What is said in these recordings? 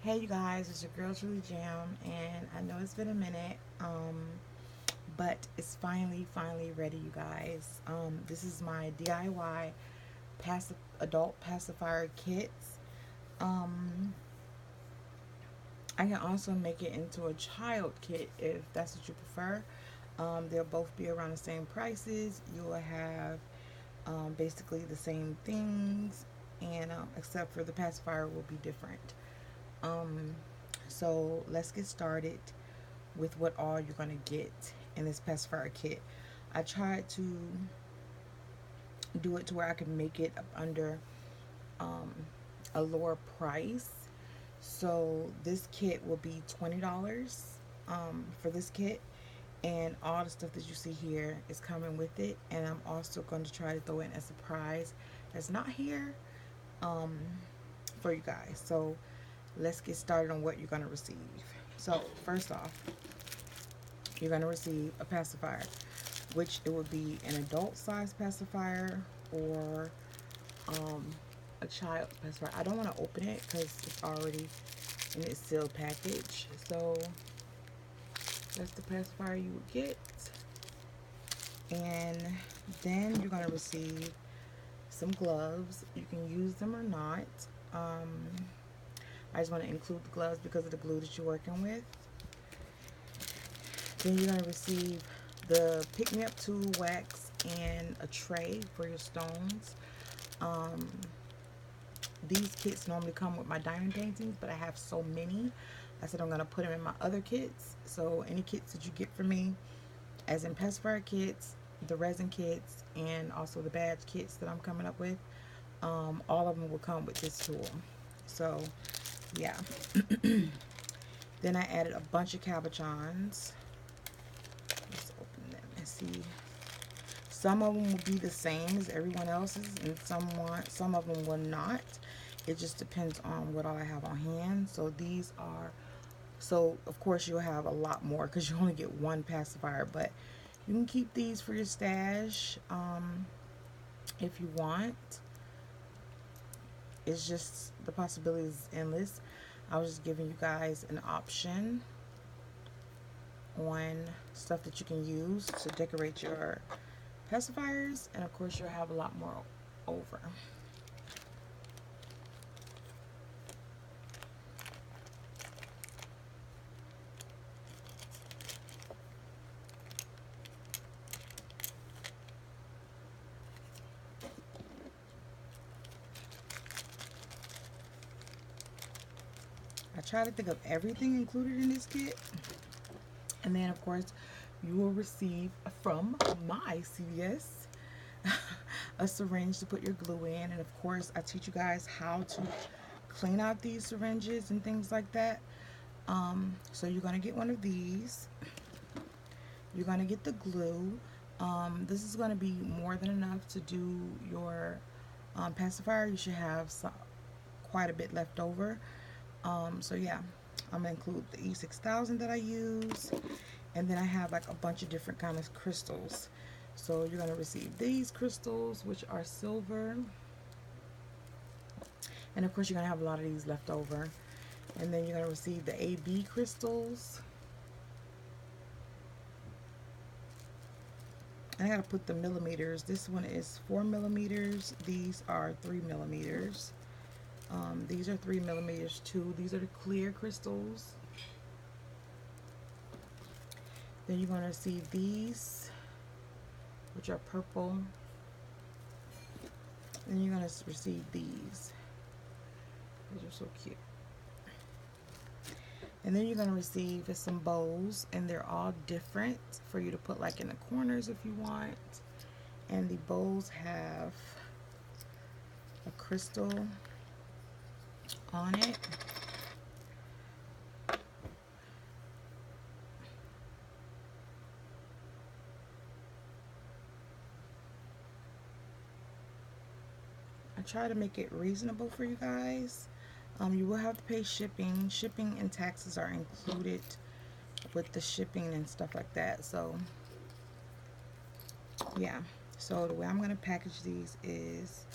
Hey you guys, it's your girl Julie Jam, and I know it's been a minute, but it's finally ready, you guys. This is my DIY adult pacifier kits. Um, I can also make it into a child kit if that's what you prefer. They'll both be around the same prices. You will have basically the same things, and except for the pacifier will be different. Um, so let's get started with what all you're going to get in this pacifier kit. I tried to do it to where I could make it up under um, a lower price. So this kit will be $20 for this kit, and all the stuff that you see here is coming with it. And I'm also going to try to throw in a surprise that's not here um, for you guys. So let's get started on what you're going to receive. So first off, you're going to receive a pacifier, which it would be an adult size pacifier or um, a child pacifier. I don't want to open it because it's already in its sealed package. So that's the pacifier you would get. And then you're going to receive some gloves. You can use them or not. I just want to include the gloves because of the glue that you're working with. Then you're going to receive the pick me up tool, wax, and a tray for your stones. Um, these kits normally come with my diamond paintings, but I have so many. I said I'm going to put them in my other kits. So any kits that you get from me, as in pacifier kits, the resin kits, and also the badge kits that I'm coming up with, all of them will come with this tool. So yeah. Then I added a bunch of cabochons. Let's open them and see. Some of them will be the same as everyone else's, and some of them will not. It just depends on what all I have on hand. So these are, so of course you'll have a lot more because you only get one pacifier, but you can keep these for your stash if you want. It's just, the possibility is endless. I was just giving you guys an option on stuff that you can use to decorate your pacifiers, and of course you'll have a lot more over. I try to think of everything included in this kit, and then of course you will receive from my CVS a syringe to put your glue in, and of course I teach you guys how to clean out these syringes and things like that. So you're going to get one of these. You're going to get the glue. This is going to be more than enough to do your pacifier. You should have quite a bit left over. So yeah, I'm going to include the E6000 that I use. And then I have like a bunch of different kind of crystals. So you're going to receive these crystals, which are silver. And of course you're going to have a lot of these left over. And then you're going to receive the AB crystals. And I got to put the millimeters. This one is 4 millimeters. These are 3 millimeters. These are 3 millimeters too. These are the clear crystals. Then you're going to see these, which are purple. Then you're going to receive these. These are so cute. And then you're going to receive some bows, and they're all different for you to put like in the corners if you want. And the bows have a crystal on it. I try to make it reasonable for you guys. You will have to pay shipping. Shipping and taxes are included with the shipping and stuff like that. So yeah. So the way I'm going to package these is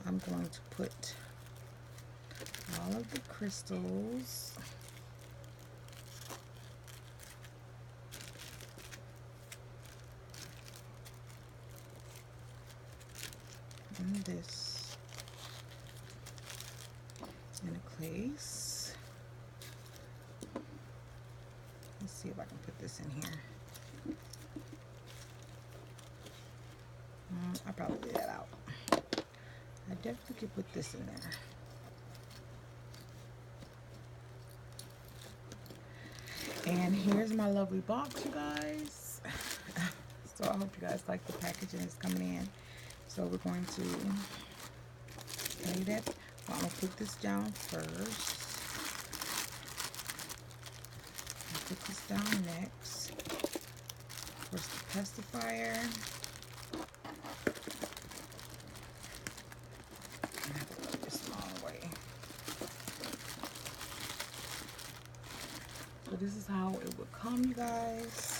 I'm going to put all of the crystals. In this in a place. Let's see if I can put this in here. I'll probably leave that out. I definitely could put this in there. And here's my lovely box, you guys. So I hope you guys like the packaging that's coming in. So we're going to lay that. Well, I'm gonna put this down first. I'll put this down next. Where's the pacifier? I have to go this long way. So this is how it would come, you guys.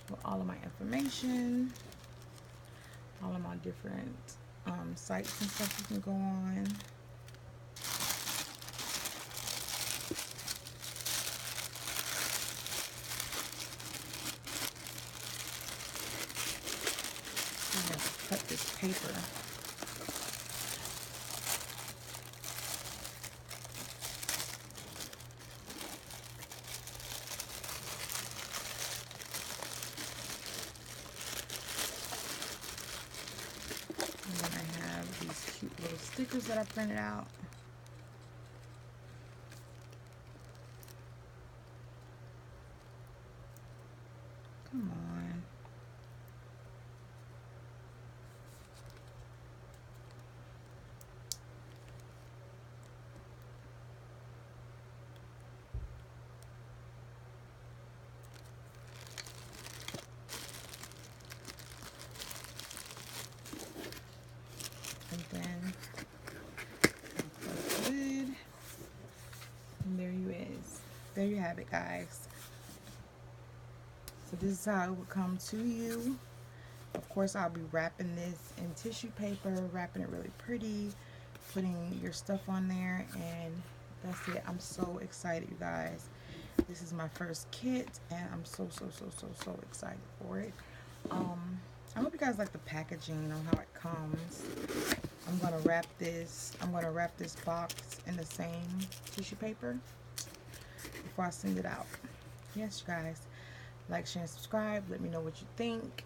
With all of my information, all of my different sites and stuff you can go on. I have to cut this paper. Little stickers that I printed out. Come on. And then close the lid. And there you have it, guys. So this is how it would come to you. Of course, I'll be wrapping this in tissue paper, wrapping it really pretty, putting your stuff on there, and that's it. I'm so excited, you guys. This is my first kit, and I'm so excited for it. I hope you guys like the packaging on how it comes. I'm gonna wrap this box in the same tissue paper before I send it out. Yes, you guys, like, share, and subscribe. Let me know what you think.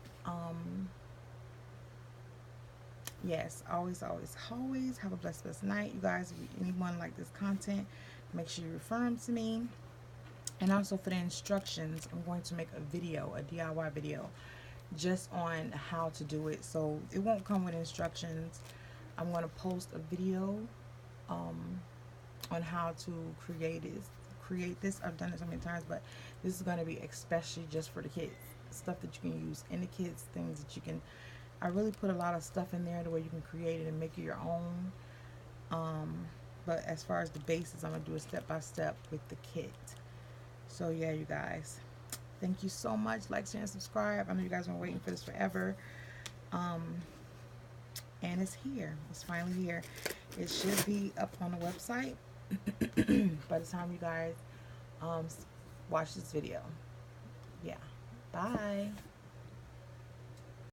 Yes, always have a blessed night, you guys. If anyone like this content, make sure you refer them to me. And also for the instructions, I'm going to make a video, a DIY video, just on how to do it. So it won't come with instructions. I'm going to post a video on how to create this. I've done it so many times, but this is going to be especially just for the kids. Stuff that you can use in the kids, things that you can. I really put a lot of stuff in there the way you can create it and make it your own. But as far as the basis, I'm going to do a step-by-step with the kit. So yeah, you guys, thank you so much. Like, share, and subscribe. I know you guys have been waiting for this forever. And it's here. It's finally here. It should be up on the website by the time you guys watch this video. Yeah. Bye.